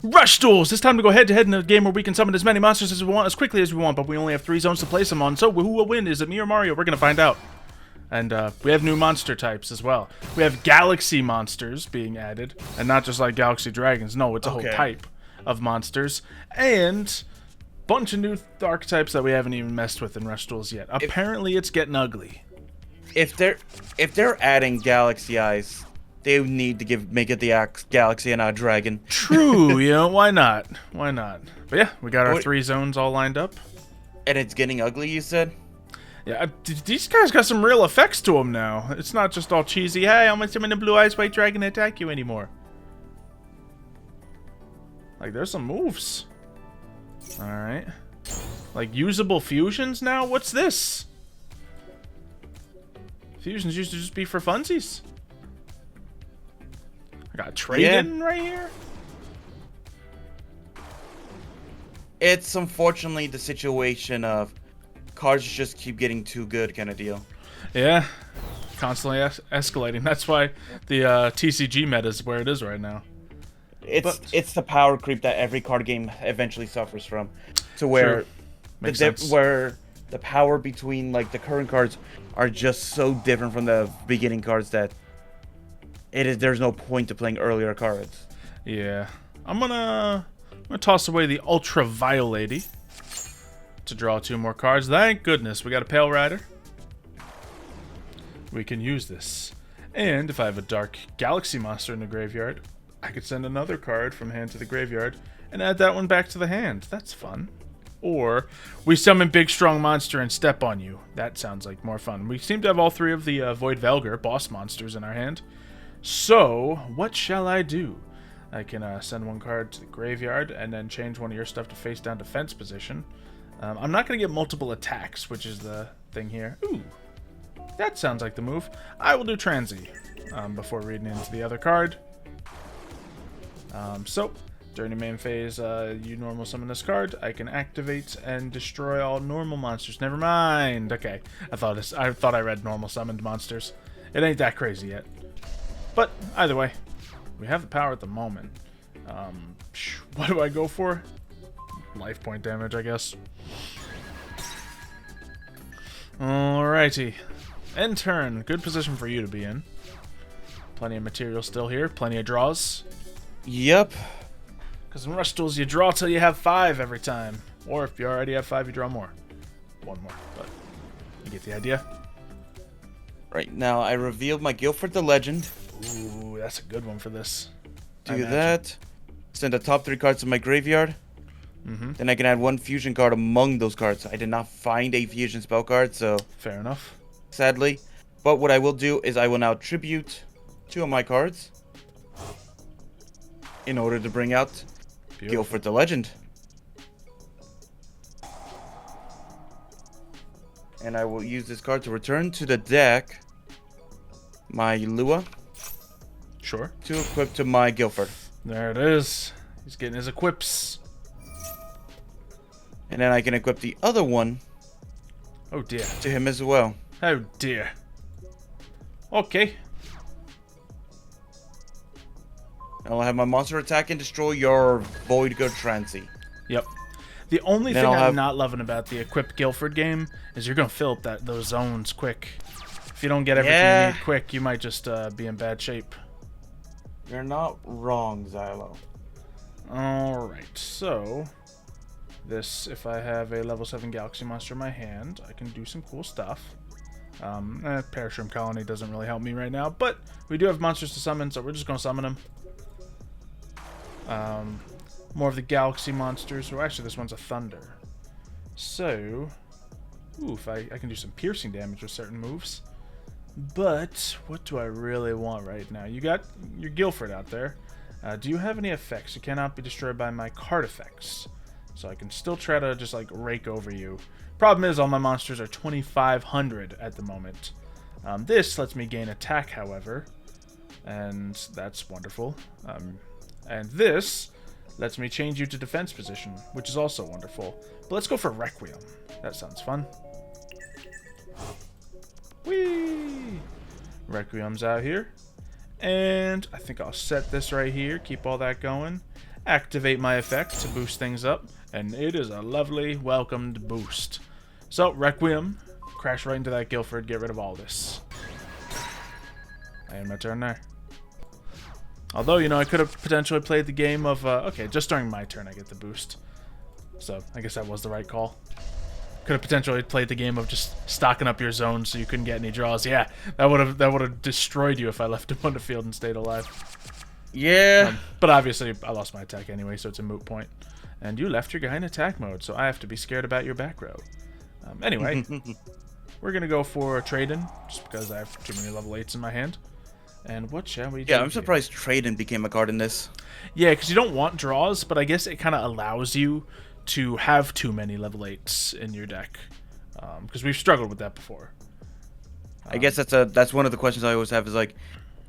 Rush Duels! It's time to go head-to-head in a game where we can summon as many monsters as we want, as quickly as we want, but we only have 3 zones to place them on, so who will win? Is it me or Mario? We're gonna find out. And we have new monster types as well. We have galaxy monsters being added, and not just like galaxy dragons. No, it's a whole type of monsters. And bunch of new archetypes that we haven't even messed with in Rush Duels yet. Apparently, it's getting ugly. If they're adding galaxy eyes, they need to make it the galaxy and not a dragon. True, you know, why not? Why not? But yeah, we got our 3 zones all lined up. And it's getting ugly, you said? Yeah, these guys got some real effects to them now. It's not just all cheesy, hey, I'm gonna summon the blue eyes white dragon to attack you anymore. Like, there's some moves. Alright. Like, usable fusions now? What's this? Fusions used to just be for funsies. I got a trade-in right here. It's unfortunately the situation of cards just keep getting too good kind of deal. Yeah. Constantly escalating. That's why the TCG meta is where it is right now. It's the power creep that every card game eventually suffers from. To where where the power between like the current cards are just so different from the beginning cards that there's no point to playing earlier cards. Yeah. I'm gonna toss away the Ultraviolet to draw 2 more cards. Thank goodness. We got a Pale Rider. We can use this. And if I have a Dark Galaxy monster in the graveyard, I could send another card from hand to the graveyard and add that one back to the hand. That's fun. Or we summon Big Strong Monster and step on you. That sounds like more fun. We seem to have all 3 of the Void Velgar boss monsters in our hand. So, what shall I do? I can send 1 card to the graveyard and then change one of your stuff to face down defense position. I'm not going to get multiple attacks, which is the thing here. Ooh, that sounds like the move. I will do Transy before reading into the other card. So, during the main phase, you normal summon this card. I can activate and destroy all normal monsters. Never mind. Okay, I thought I read normal summoned monsters. It ain't that crazy yet. But either way, we have the power at the moment. What do I go for? Life point damage, I guess. Alrighty. End turn. Good position for you to be in. Plenty of material still here. Plenty of draws. Yep. Because in Rush Duels, you draw till you have 5 every time. Or if you already have 5, you draw more. 1 more, but you get the idea. Right now, I revealed my Guilford the Legend. Ooh, that's a good one for this. Do that. Send the top 3 cards to my graveyard. Then I can add 1 fusion card among those cards. I did not find a fusion spell card, so... Fair enough. Sadly. But what I will do is I will now tribute 2 of my cards in order to bring out Guilford the Legend. And I will use this card to return to the deck my Lua. Sure. To equip to my Guilford. There it is. He's getting his equips. And then I can equip the other one. Oh dear. To him as well. Oh dear. Okay. I'll have my monster attack and destroy your Void Good Transy. Yep. The only thing I'm not loving about the equipped Guilford game is you're gonna fill up those zones quick. If you don't get everything you need quick, you might just be in bad shape. You're not wrong, Xylo. Alright, so this, if I have a level 7 Galaxy monster in my hand, I can do some cool stuff. Parashroom Colony doesn't really help me right now, but we do have monsters to summon, so we're just gonna summon them. More of the Galaxy monsters. Well, actually, this one's a Thunder. So, oof, I can do some piercing damage with certain moves. But, what do I really want right now? You got your Guilford out there. Do you have any effects? You cannot be destroyed by my card effects. So I can still try to just, like, rake over you. Problem is, all my monsters are 2,500 at the moment. This lets me gain attack, however. And that's wonderful. And this lets me change you to defense position, which is also wonderful. But let's go for Requiem. That sounds fun. Whee! Requiem's out here. And I think I'll set this right here, keep all that going. activate my effect to boost things up, and it is a lovely welcomed boost. So, Requiem, crash right into that Guildford, get rid of all this. And my turn there. Although, you know, I could have potentially played the game of, okay, just during my turn I get the boost. So, I guess that was the right call. Could have potentially played the game of just stocking up your zone so you couldn't get any draws. Yeah, that would have destroyed you if I left him on the field and stayed alive. Yeah. But obviously, I lost my attack anyway, so it's a moot point. And you left your guy in attack mode, so I have to be scared about your back row. Anyway, we're going to go for a trade-in, just because I have too many level 8s in my hand. And what shall we do? Yeah, I'm surprised trade-in became a card in this. Yeah, because you don't want draws, but I guess it kind of allows you to have too many level 8s in your deck. Because we've struggled with that before. I guess that's one of the questions I always have is like,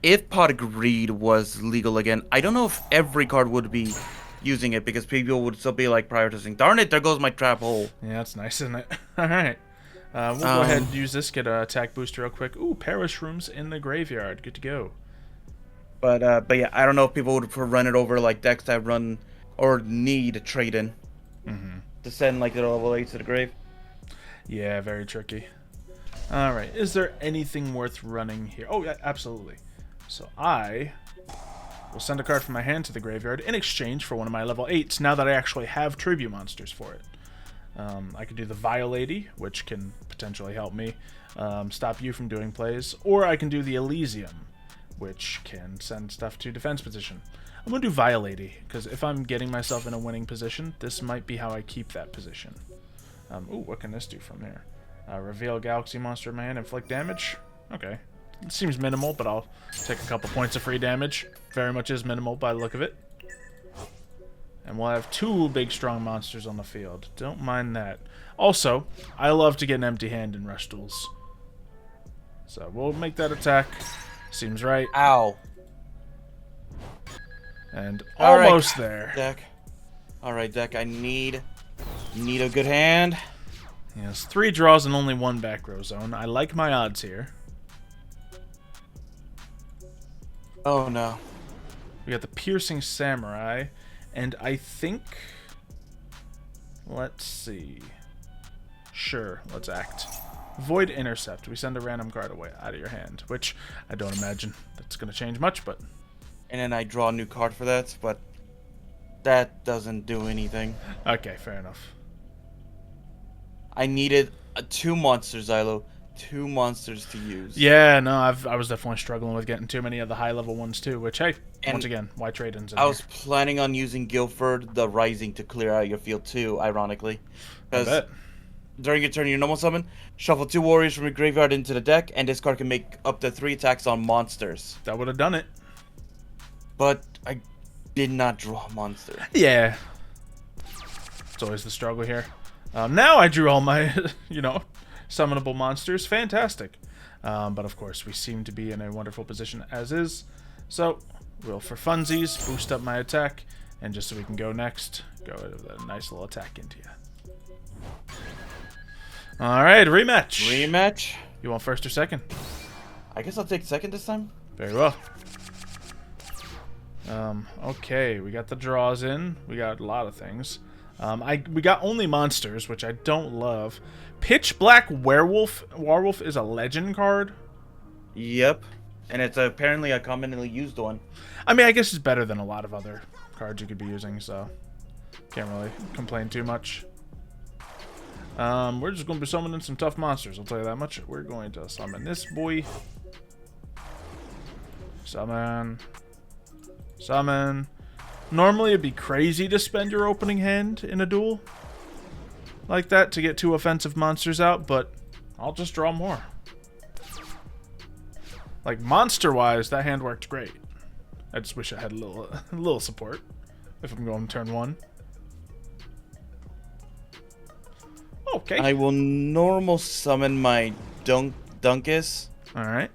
if Pot of Greed was legal again, I don't know if every card would be using it because people would still be like prioritizing. Darn it, there goes my trap hole. Yeah, that's nice, isn't it? All right. We'll go ahead and use this, get an attack booster real quick. Ooh, Perish Rooms in the graveyard. Good to go. But yeah, I don't know if people would run it over like decks that run or need a trade-in to send like the level 8 to the grave. Yeah, very tricky. All right, is there anything worth running here? Oh, yeah, absolutely. So I will send a card from my hand to the graveyard in exchange for one of my level 8s, now that I actually have tribute monsters for it. I could do the Violady, which can potentially help me stop you from doing plays, or I can do the Elysium, which can send stuff to defense position. I'm going to do Violady, because if I'm getting myself in a winning position, this might be how I keep that position. Ooh, what can this do from here? Reveal Galaxy Monster in my hand, inflict damage. Okay. It seems minimal, but I'll take a couple points of free damage. Very much is minimal by the look of it. And we'll have 2 big, strong monsters on the field. Don't mind that. Also, I love to get an empty hand in rush duels. So we'll make that attack. Seems right. Ow. And almost there. Deck. Alright, deck, I need a good hand. Yes, 3 draws and only 1 back row zone. I like my odds here. Oh no. We got the Piercing Samurai, and I think... Let's see. Sure, let's act. Void Intercept. We send a random card away out of your hand, which I don't imagine that's going to change much, but... And then I draw a new card for that, but that doesn't do anything. Okay, fair enough. I needed 2 monsters, Xylo. 2 monsters to use. Yeah, no, I was definitely struggling with getting too many of the high-level ones, too, which, hey, and once again, why trade-ins in I was planning on using Guildford the Rising to clear out your field, too, ironically. Because during your turn, your normal summon, shuffle 2 warriors from your graveyard into the deck, and this card can make up to 3 attacks on monsters. That would have done it. But I did not draw a monster. Yeah. It's always the struggle here. Now I drew all my, you know, summonable monsters. Fantastic. But of course, we seem to be in a wonderful position as is. So, we'll, for funsies, boost up my attack. And just so we can go next, go with a nice little attack into you. Alright, rematch. Rematch? You want first or second? I guess I'll take second this time. Very well. Okay, we got the draws in. We got a lot of things. We got only monsters, which I don't love. Pitch Black Werewolf. Werewolf is a legend card. Yep. And it's apparently a commonly used one. I mean, I guess it's better than a lot of other cards you could be using, so can't really complain too much. We're just going to be summoning some tough monsters, I'll tell you that much. We're going to summon this boy. Summon. Summon. Normally it'd be crazy to spend your opening hand in a duel like that to get 2 offensive monsters out, but I'll just draw more. Like, monster-wise, that hand worked great. I just wish I had a little support if I'm going turn 1. Okay. I will normal summon my Dunkus. Alright.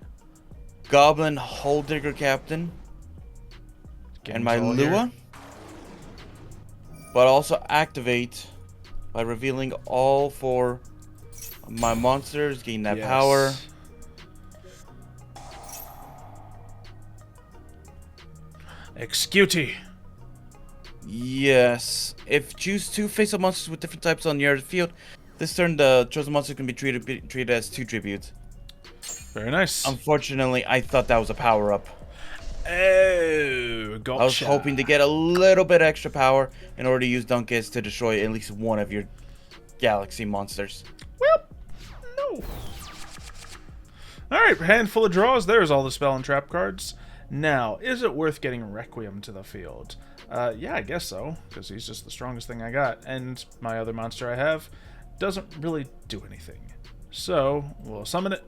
Goblin Hole Digger Captain. And my Lua. But also activate by revealing all 4 of my monsters, gain that power. Execute. Yes. If choose 2 face-up monsters with different types on your field, this turn the chosen monster can be treated as 2 tributes. Very nice. Unfortunately, I thought that was a power-up. Oh, gotcha. I was hoping to get a little bit extra power in order to use Dunkis to destroy at least one of your galaxy monsters. Well, no. Alright, handful of draws. There's all the spell and trap cards. Now, is it worth getting Requiem to the field? Yeah, I guess so, because he's just the strongest thing I got. And my other monster I have doesn't really do anything. So, we'll summon it.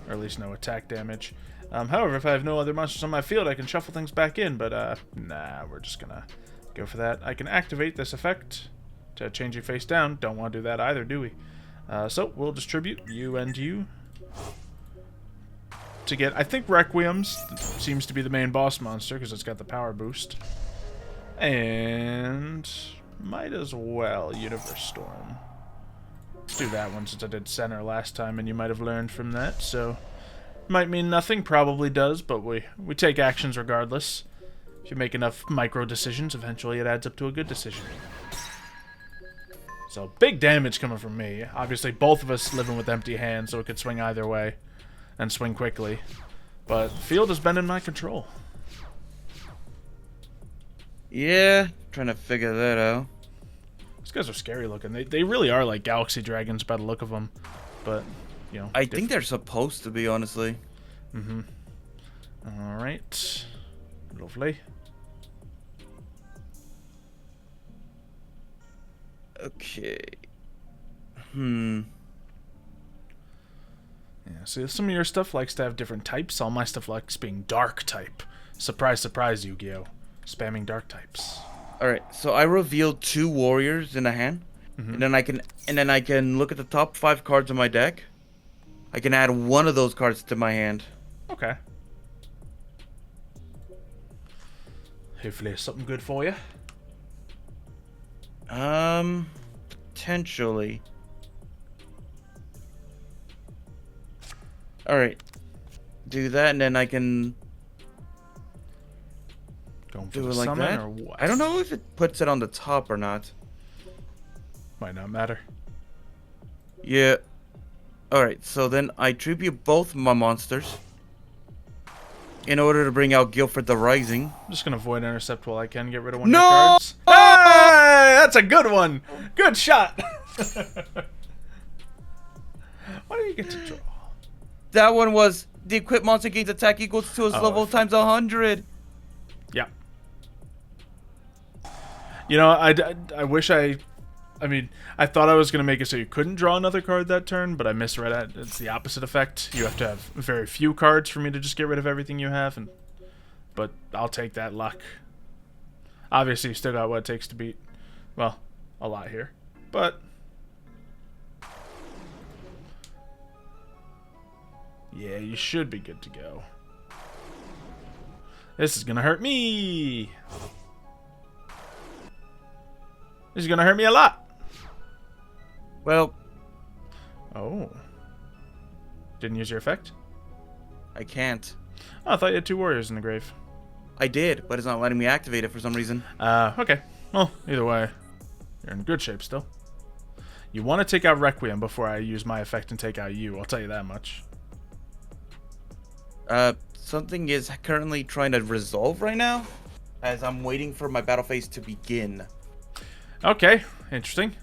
Or at least no attack damage. However, if I have no other monsters on my field, I can shuffle things back in, but nah, we're just gonna go for that. I can activate this effect to change you face down. Don't want to do that either, do we? So, we'll distribute you and you to get, I think Requiem's seems to be the main boss monster, because it's got the power boost. And might as well Universe Storm. Let's do that one since I did center last time, and you might have learned from that, so... Might mean nothing, probably does, but we take actions regardless. If you make enough micro decisions, eventually it adds up to a good decision. So, big damage coming from me. Obviously, both of us living with empty hands, so it could swing either way. And swing quickly. But the field has been in my control. Yeah, trying to figure that out. These guys are scary looking. They really are like galaxy dragons by the look of them. But... you know, I think they're supposed to be, honestly. Mm-hmm. Alright. Lovely. Okay. Yeah, see, some of your stuff likes to have different types. All my stuff likes being dark type. Surprise, surprise, Yu-Gi-Oh! Spamming dark types. Alright, so I revealed 2 warriors in a hand. And then I can look at the top 5 cards of my deck. I can add one of those cards to my hand. Okay. Hopefully it's something good for you. Potentially. Alright. Do that, and then I can Going for do the it like summon that. or what? I don't know if it puts it on the top or not. Might not matter. Yeah. Alright, so then I tribute both my monsters in order to bring out Guilford the Rising. I'm just gonna avoid intercept while I can get rid of one of your cards. Hey, that's a good one. Good shot. Why do you get to draw? That one was the equipped monster gains attack equals to its level times 100. Yeah. You know, I wish I mean, I thought I was going to make it so you couldn't draw another card that turn, but I misread it. It's the opposite effect. You have to have very few cards for me to just get rid of everything you have, but I'll take that luck. Obviously, you still got what it takes to beat, well, a lot here, but... yeah, you should be good to go. This is going to hurt me! This is going to hurt me a lot! Well... oh. Didn't use your effect? I can't. Oh, I thought you had 2 warriors in the grave. I did, but it's not letting me activate it for some reason. Okay. Well, either way, you're in good shape still. You want to take out Requiem before I use my effect and take out you, I'll tell you that much. Something is currently trying to resolve right now, as I'm waiting for my battle phase to begin. Okay, interesting.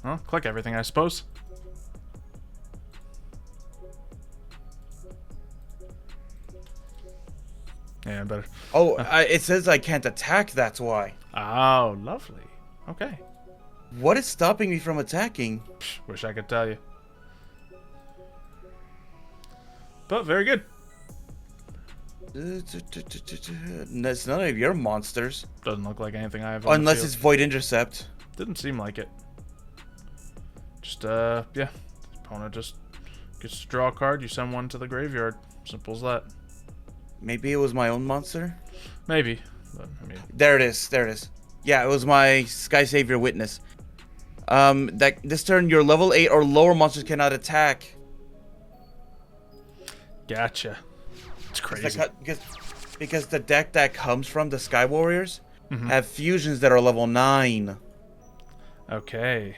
Well, click everything, I suppose. Yeah, better. Oh, it says I can't attack, that's why. Oh, lovely. Okay. What is stopping me from attacking? Wish I could tell you. But very good. It's none of your monsters. Doesn't look like anything I have on Unless the field. it's Void Intercept. Didn't seem like it. Just, yeah. Opponent just gets to draw a card, you send one to the graveyard. Simple as that. Maybe it was my own monster? Maybe. But, I mean... There it is. There it is. Yeah, it was my Sky Savior Witness. This turn, your level 8 or lower monsters cannot attack. Gotcha. It's crazy. Because the deck that comes from the Sky Warriors have fusions that are level 9. Okay.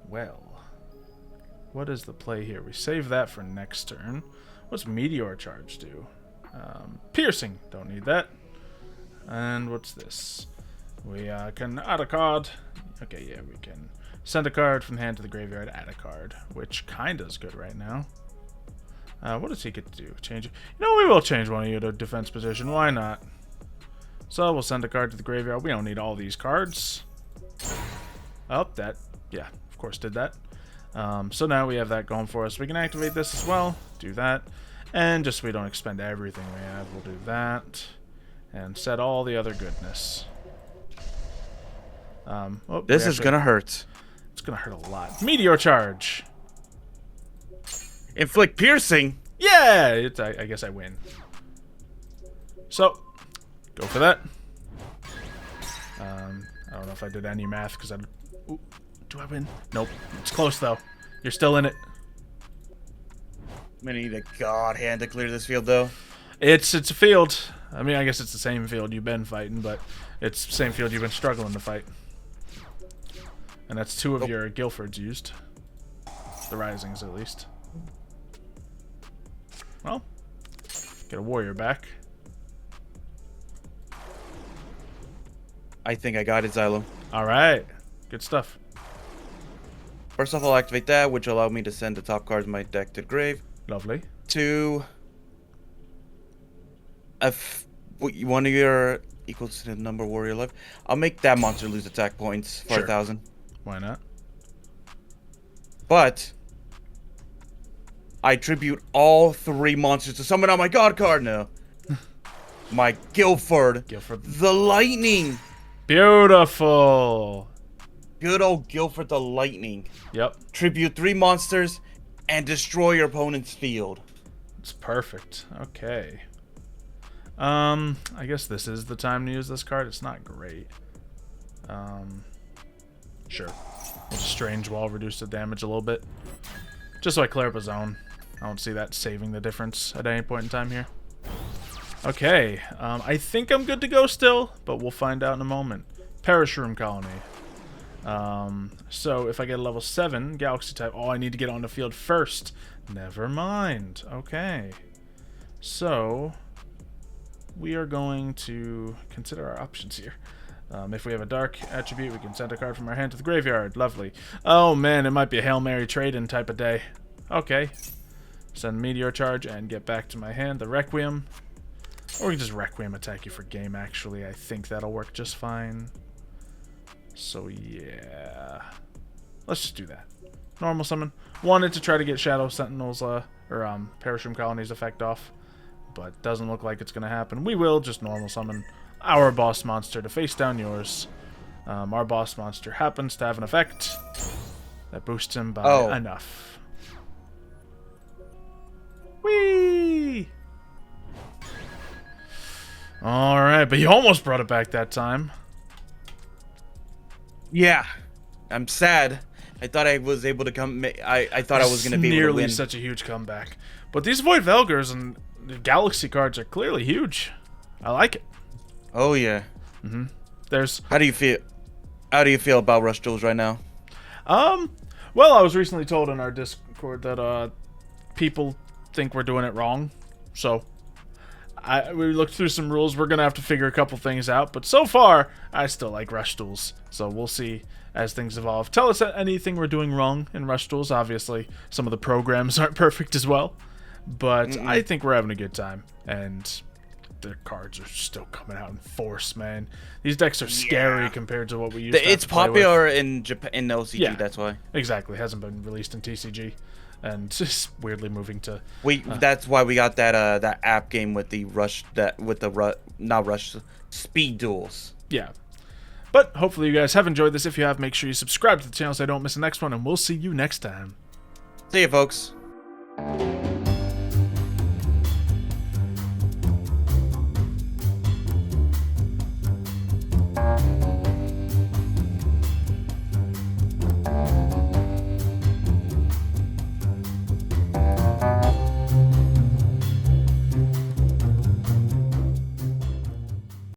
Well, what is the play here? We save that for next turn. What's Meteor Charge do? Piercing. Don't need that. And what's this? We can add a card. Okay, yeah, we can send a card from hand to the graveyard, add a card, which kinda is good right now. What does he get to do? Change it? You know, we will change one of you to defense position. Why not? So we'll send a card to the graveyard. We don't need all these cards. Oh, that. Yeah, of course did that. So now we have that going for us. We can activate this as well. Do that. And just so we don't expend everything we have, we'll do that. And set all the other goodness. This is gonna hurt. It's gonna hurt a lot. Meteor Charge. Inflict piercing. Yeah, I guess I win. So, go for that. I don't know if I did any math because Ooh, do I win? Nope. It's close though. You're still in it. I'm gonna need a god hand to clear this field though. It's a field. I mean, I guess it's the same field you've been fighting, but it's the same field you've been struggling to fight. And that's 2 of your Guilfords used. The Risings, at least. Well, get a warrior back. I think I got it, Xylo. Alright. Good stuff. First off, I'll activate that, which will allow me to send the top cards of my deck to the grave. Lovely. 2. One of your equals to the number of warrior left. I'll make that monster lose attack points for 1,000. Why not? But I tribute all 3 monsters to summon on my god card now. My Guilford. The Lightning. Beautiful. Good old Guilford the Lightning. Yep. Tribute 3 monsters and destroy your opponent's field. It's perfect. Okay. I guess this is the time to use this card. It's not great. Sure. We'll just Strange Wall, reduce the damage a little bit. Just so I clear up a zone. I don't see that saving the difference at any point in time here. Okay. I think I'm good to go still, but we'll find out in a moment. Perish Room Colony. So if I get a level 7 Galaxy type, I need to get on the field first. Never mind. Okay. So we are going to consider our options here. If we have a dark attribute, we can send a card from our hand to the graveyard. Lovely. Oh man, it might be a Hail Mary trade-in type of day. Okay. Send Meteor Charge and get back to my hand the Requiem. Or we can just Requiem attack you for game, actually. I think that'll work just fine. So yeah. Let's just do that. Normal summon. Wanted to try to get Shadow Sentinels, Perish Room Colony's effect off. But doesn't look like it's going to happen. We will just normal summon our boss monster to face down yours. Our boss monster happens to have an effect that boosts him by enough. Whee! Alright, but you almost brought it back that time. Yeah. I'm sad. I thought I was able to come... I thought I was going to be able to win. Nearly such a huge comeback. But these Void Velgars and the Galaxy cards are clearly huge. I like it. Oh yeah. There's. How do you feel? How do you feel about Rush Duels right now? Well, I was recently told in our Discord that people think we're doing it wrong. So we looked through some rules. We're gonna have to figure a couple things out. But so far, I still like Rush Duels. So we'll see as things evolve. Tell us anything we're doing wrong in Rush Duels. Obviously, some of the programs aren't perfect as well. But I think we're having a good time, and the cards are still coming out in force, man. These decks are scary compared to what we used to It's popular in Japan, in OCG, that's why. Exactly. It hasn't been released in TCG, and just weirdly moving to... That's why we got that app game with the Speed Duels. Yeah. But hopefully you guys have enjoyed this. If you have, make sure you subscribe to the channel so I don't miss the next one, and we'll see you next time. See ya, folks.